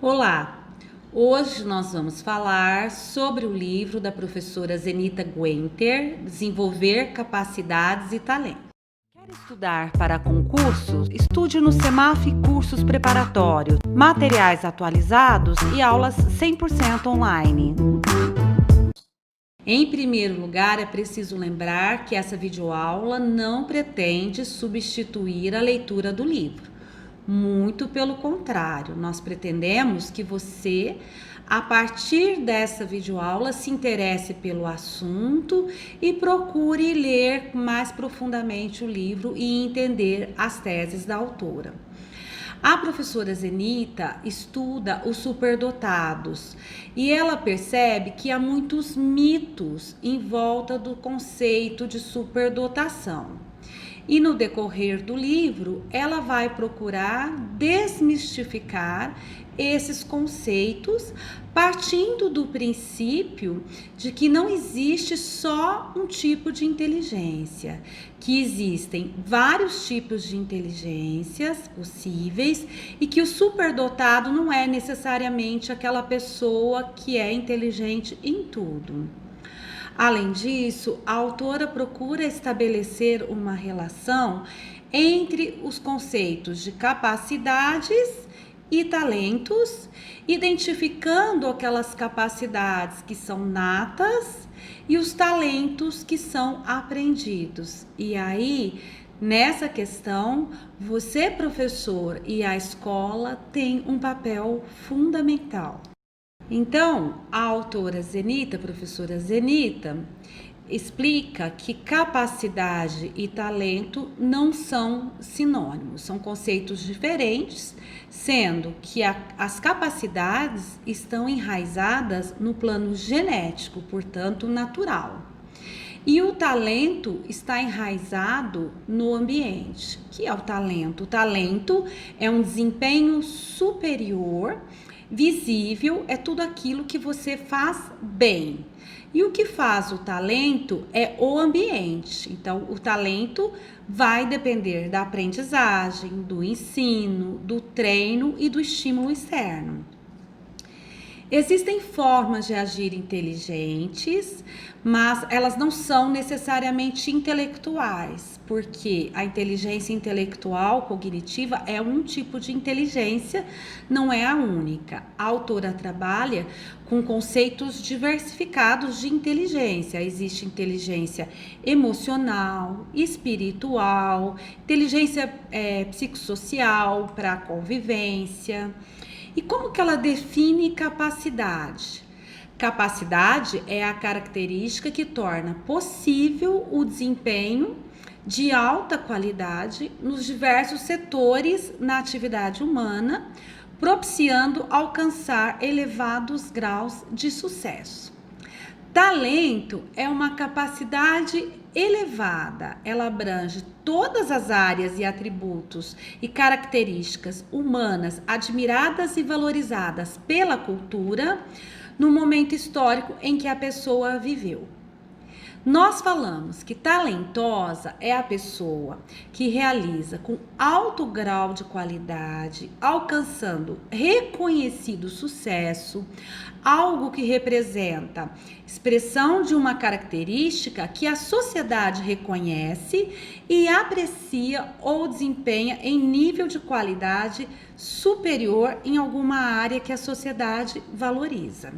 Olá! Hoje nós vamos falar sobre o livro da professora Zenita Guenter, Desenvolver Capacidades e Talentos. Quer estudar para concursos? Estude no Semaf Cursos Preparatórios, materiais atualizados e aulas 100% online. Em primeiro lugar, é preciso lembrar que essa videoaula não pretende substituir a leitura do livro. Muito pelo contrário, nós pretendemos que você, a partir dessa videoaula, se interesse pelo assunto e procure ler mais profundamente o livro e entender as teses da autora. A professora Zenita estuda os superdotados e ela percebe que há muitos mitos em volta do conceito de superdotação. E no decorrer do livro, ela vai procurar desmistificar esses conceitos, partindo do princípio de que não existe só um tipo de inteligência, que existem vários tipos de inteligências possíveis e que o superdotado não é necessariamente aquela pessoa que é inteligente em tudo. Além disso, a autora procura estabelecer uma relação entre os conceitos de capacidades e talentos, identificando aquelas capacidades que são natas e os talentos que são aprendidos. E aí, nessa questão, você, professor, e a escola têm um papel fundamental. Então, a autora Zenita, professora Zenita, explica que capacidade e talento não são sinônimos, são conceitos diferentes, sendo que as capacidades estão enraizadas no plano genético, portanto, natural. E o talento está enraizado no ambiente. O que é o talento? O talento é um desempenho superior. Visível é tudo aquilo que você faz bem. E o que faz o talento é o ambiente. Então, o talento vai depender da aprendizagem, do ensino, do treino e do estímulo externo. Existem formas de agir inteligentes, mas elas não são necessariamente intelectuais, porque a inteligência intelectual cognitiva é um tipo de inteligência, não é a única. A autora trabalha com conceitos diversificados de inteligência. Existe inteligência emocional, espiritual, inteligência psicossocial para a convivência. E como que ela define capacidade? Capacidade é a característica que torna possível o desempenho de alta qualidade nos diversos setores na atividade humana, propiciando alcançar elevados graus de sucesso. Talento é uma capacidade elevada, ela abrange todas as áreas e atributos e características humanas admiradas e valorizadas pela cultura no momento histórico em que a pessoa viveu. Nós falamos que talentosa é a pessoa que realiza com alto grau de qualidade, alcançando reconhecido sucesso, algo que representa expressão de uma característica que a sociedade reconhece e aprecia ou desempenha em nível de qualidade superior em alguma área que a sociedade valoriza.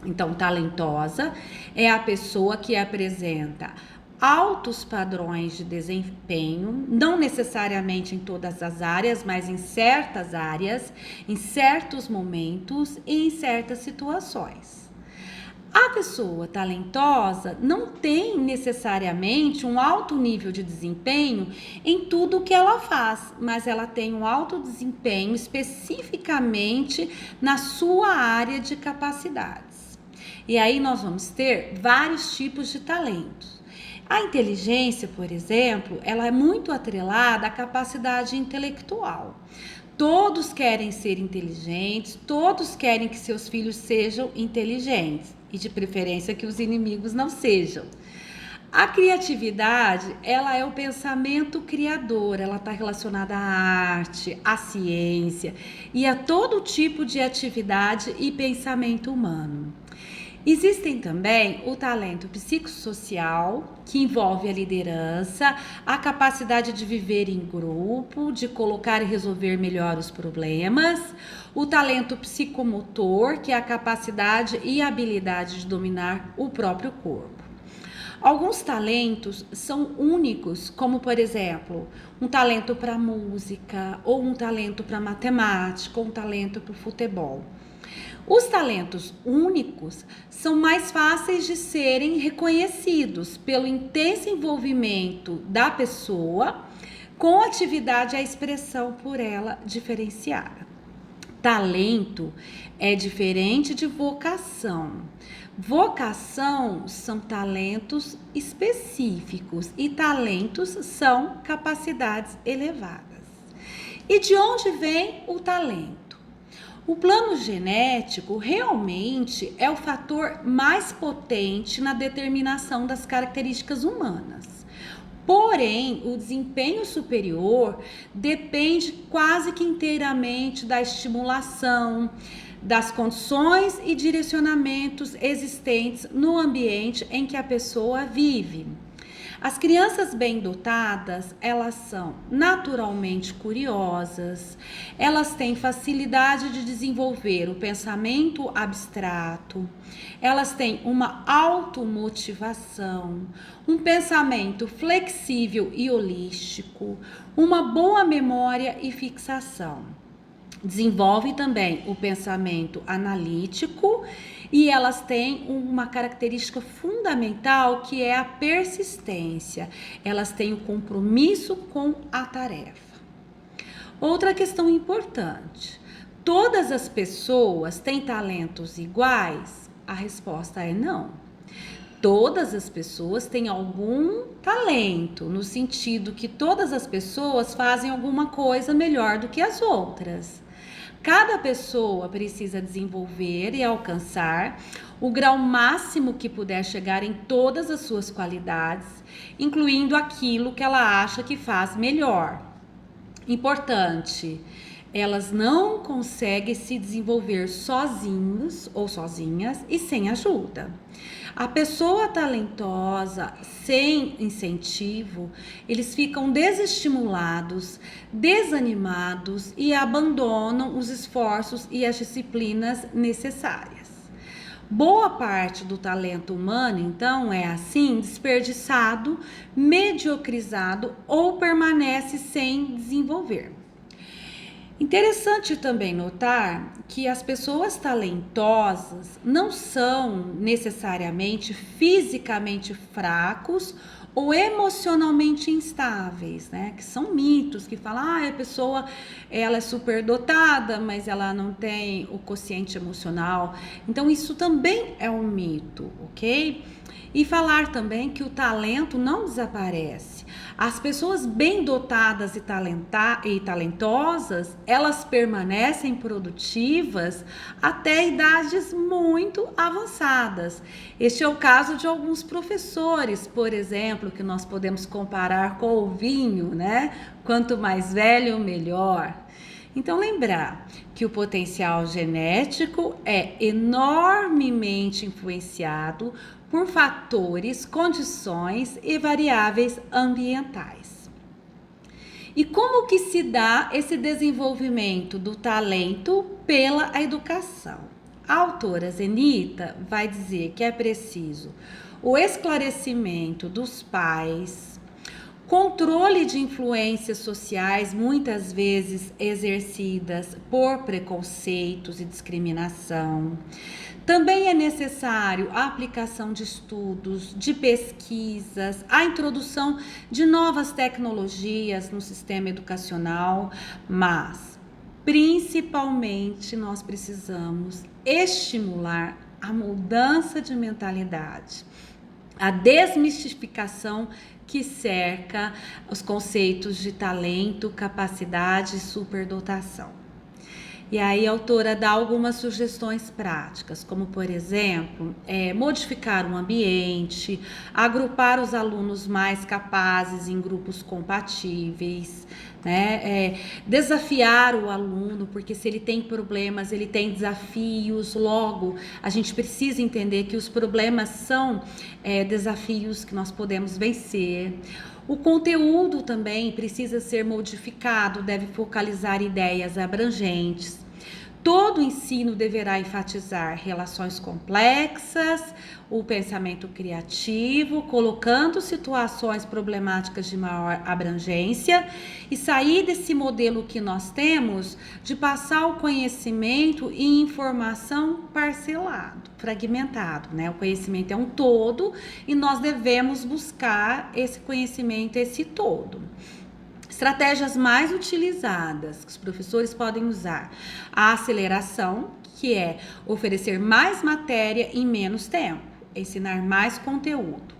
Então, talentosa é a pessoa que apresenta altos padrões de desempenho, não necessariamente em todas as áreas, mas em certas áreas, em certos momentos e em certas situações. A pessoa talentosa não tem necessariamente um alto nível de desempenho em tudo que ela faz, mas ela tem um alto desempenho especificamente na sua área de capacidades. E aí nós vamos ter vários tipos de talentos. A inteligência, por exemplo, ela é muito atrelada à capacidade intelectual. Todos querem ser inteligentes, todos querem que seus filhos sejam inteligentes e de preferência que os inimigos não sejam. A criatividade, ela é o pensamento criador, ela está relacionada à arte, à ciência e a todo tipo de atividade e pensamento humano. Existem também o talento psicossocial, que envolve a liderança, a capacidade de viver em grupo, de colocar e resolver melhor os problemas, o talento psicomotor, que é a capacidade e habilidade de dominar o próprio corpo. Alguns talentos são únicos, como por exemplo, um talento para música, ou um talento para matemática, ou um talento para o futebol. Os talentos únicos são mais fáceis de serem reconhecidos pelo intenso envolvimento da pessoa com a atividade e a expressão por ela diferenciada. Talento é diferente de vocação. Vocação são talentos específicos e talentos são capacidades elevadas. E de onde vem o talento? O plano genético realmente é o fator mais potente na determinação das características humanas. Porém, o desempenho superior depende quase que inteiramente da estimulação, das condições e direcionamentos existentes no ambiente em que a pessoa vive. As crianças bem dotadas, elas são naturalmente curiosas, elas têm facilidade de desenvolver o pensamento abstrato, elas têm uma automotivação, um pensamento flexível e holístico, uma boa memória e fixação. Desenvolve também o pensamento analítico e elas têm uma característica fundamental que é a persistência. Elas têm o compromisso com a tarefa. Outra questão importante: todas as pessoas têm talentos iguais? A resposta é não. Todas as pessoas têm algum talento, no sentido que todas as pessoas fazem alguma coisa melhor do que as outras. Cada pessoa precisa desenvolver e alcançar o grau máximo que puder chegar em todas as suas qualidades, incluindo aquilo que ela acha que faz melhor. Importante, elas não conseguem se desenvolver sozinhos ou sozinhas e sem ajuda. A pessoa talentosa, sem incentivo, eles ficam desestimulados, desanimados e abandonam os esforços e as disciplinas necessárias. Boa parte do talento humano, então, é assim desperdiçado, mediocrizado ou permanece sem desenvolver. Interessante também notar que as pessoas talentosas não são necessariamente fisicamente fracos ou emocionalmente instáveis, né? Que são mitos que falam, a pessoa ela é superdotada, mas ela não tem o quociente emocional. Então isso também é um mito, ok? E falar também que o talento não desaparece. As pessoas bem dotadas e talentosas, elas permanecem produtivas até idades muito avançadas. Este é o caso de alguns professores, por exemplo, que nós podemos comparar com o vinho, né? Quanto mais velho, melhor. Então, lembrar que o potencial genético é enormemente influenciado por fatores, condições e variáveis ambientais. E como que se dá esse desenvolvimento do talento pela educação? A autora Zenita vai dizer que é preciso o esclarecimento dos pais, controle de influências sociais, muitas vezes exercidas por preconceitos e discriminação. Também é necessário a aplicação de estudos, de pesquisas, a introdução de novas tecnologias no sistema educacional, mas principalmente nós precisamos estimular a mudança de mentalidade, a desmistificação que cerca os conceitos de talento, capacidade e superdotação. E aí a autora dá algumas sugestões práticas, como por exemplo, modificar o ambiente, agrupar os alunos mais capazes em grupos compatíveis, né? Desafiar o aluno, porque se ele tem problemas, ele tem desafios, logo a gente precisa entender que os problemas são desafios que nós podemos vencer. O conteúdo também precisa ser modificado, deve focalizar ideias abrangentes. Todo ensino deverá enfatizar relações complexas, o pensamento criativo, colocando situações problemáticas de maior abrangência e sair desse modelo que nós temos de passar o conhecimento e informação parcelado, fragmentado, né? O conhecimento é um todo e nós devemos buscar esse conhecimento, esse todo. Estratégias mais utilizadas que os professores podem usar: a aceleração, que é oferecer mais matéria em menos tempo, ensinar mais conteúdo.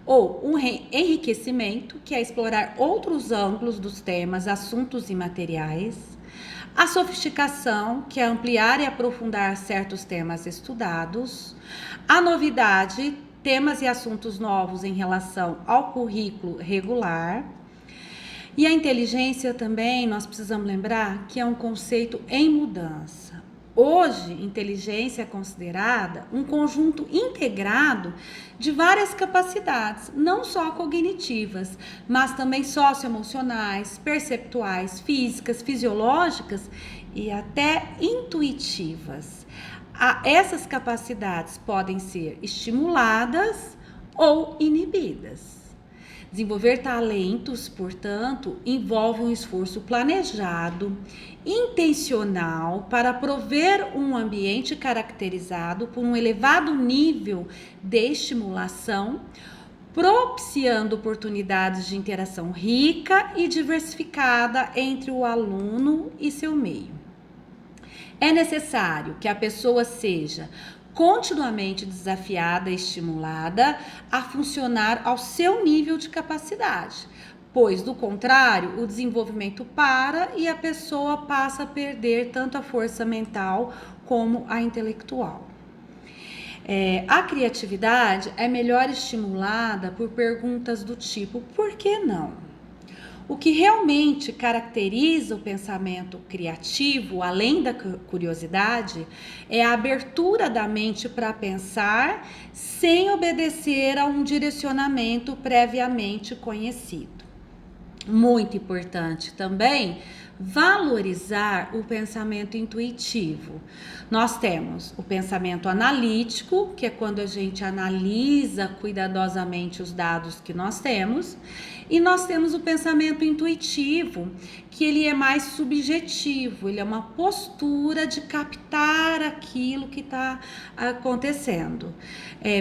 Ou um enriquecimento, que é explorar outros ângulos dos temas, assuntos e materiais. A sofisticação, que é ampliar e aprofundar certos temas estudados. A novidade, temas e assuntos novos em relação ao currículo regular. E a inteligência também, nós precisamos lembrar que é um conceito em mudança. Hoje, inteligência é considerada um conjunto integrado de várias capacidades, não só cognitivas, mas também socioemocionais, perceptuais, físicas, fisiológicas e até intuitivas. Essas capacidades podem ser estimuladas ou inibidas. Desenvolver talentos, portanto, envolve um esforço planejado, intencional, para prover um ambiente caracterizado por um elevado nível de estimulação, propiciando oportunidades de interação rica e diversificada entre o aluno e seu meio. É necessário que a pessoa seja continuamente desafiada e estimulada a funcionar ao seu nível de capacidade, pois, do contrário, o desenvolvimento para e a pessoa passa a perder tanto a força mental como a intelectual. A criatividade é melhor estimulada por perguntas do tipo: por que não? O que realmente caracteriza o pensamento criativo, além da curiosidade, é a abertura da mente para pensar sem obedecer a um direcionamento previamente conhecido. Muito importante também valorizar o pensamento intuitivo. Nós temos o pensamento analítico, que é quando a gente analisa cuidadosamente os dados que nós temos, e nós temos o pensamento intuitivo, que ele é mais subjetivo, ele é uma postura de captar aquilo que está acontecendo.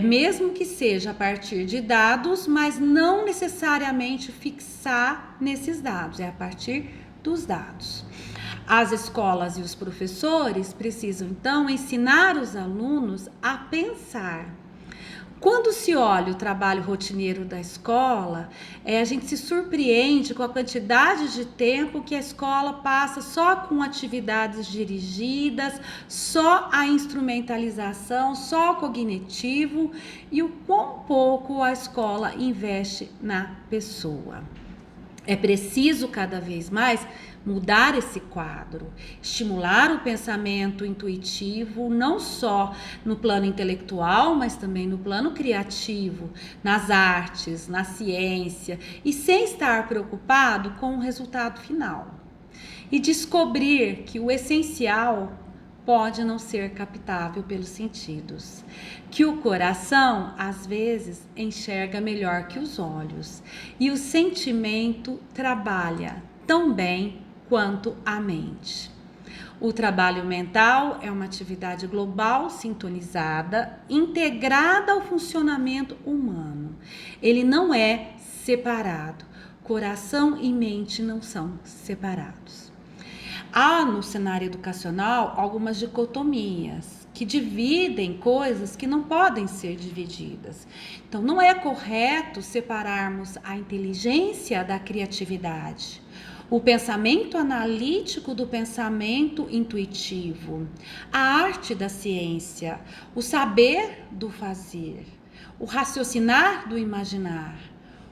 Mesmo que seja a partir de dados, mas não necessariamente fixar nesses dados, é a partir dos dados. As escolas e os professores precisam, então, ensinar os alunos a pensar. Quando se olha o trabalho rotineiro da escola, a gente se surpreende com a quantidade de tempo que a escola passa só com atividades dirigidas, só a instrumentalização, só o cognitivo e o quão pouco a escola investe na pessoa. É preciso cada vez mais mudar esse quadro, estimular o pensamento intuitivo, não só no plano intelectual, mas também no plano criativo, nas artes, na ciência, e sem estar preocupado com o resultado final. E descobrir que o essencial pode não ser captável pelos sentidos, que o coração às vezes enxerga melhor que os olhos e o sentimento trabalha tão bem quanto a mente. O trabalho mental é uma atividade global, sintonizada, integrada ao funcionamento humano. Ele não é separado. Coração e mente não são separados. Há no cenário educacional algumas dicotomias que dividem coisas que não podem ser divididas. Então, não é correto separarmos a inteligência da criatividade. o pensamento analítico do pensamento intuitivo, a arte da ciência, o saber do fazer, o raciocinar do imaginar,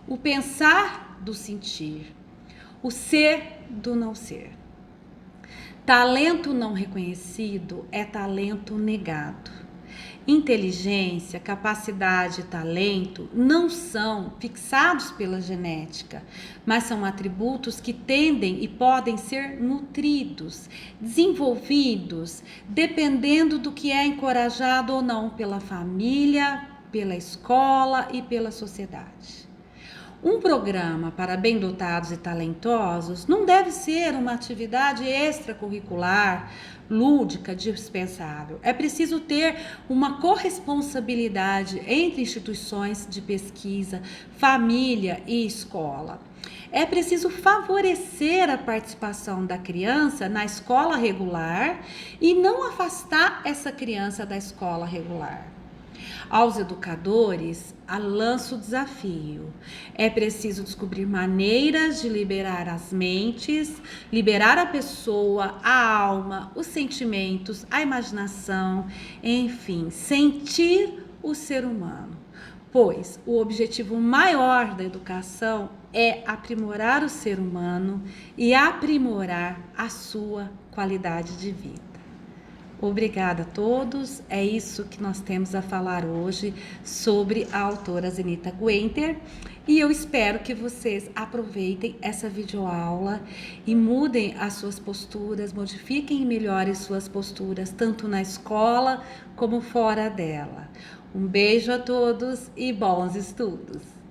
o pensar do sentir, o ser do não ser. Talento não reconhecido é talento negado. Inteligência, capacidade e talento não são fixados pela genética, mas são atributos que tendem e podem ser nutridos, desenvolvidos, dependendo do que é encorajado ou não pela família, pela escola e pela sociedade. Um programa para bem dotados e talentosos não deve ser uma atividade extracurricular, lúdica, dispensável. É preciso ter uma corresponsabilidade entre instituições de pesquisa, família e escola. É preciso favorecer a participação da criança na escola regular e não afastar essa criança da escola regular. Aos educadores, lanço o desafio. É preciso descobrir maneiras de liberar as mentes, liberar a pessoa, a alma, os sentimentos, a imaginação, enfim, sentir o ser humano. Pois o objetivo maior da educação é aprimorar o ser humano e aprimorar a sua qualidade de vida. Obrigada a todos, é isso que nós temos a falar hoje sobre a autora Zenita Guenter e eu espero que vocês aproveitem essa videoaula e mudem as suas posturas, modifiquem e melhorem suas posturas, tanto na escola como fora dela. Um beijo a todos e bons estudos!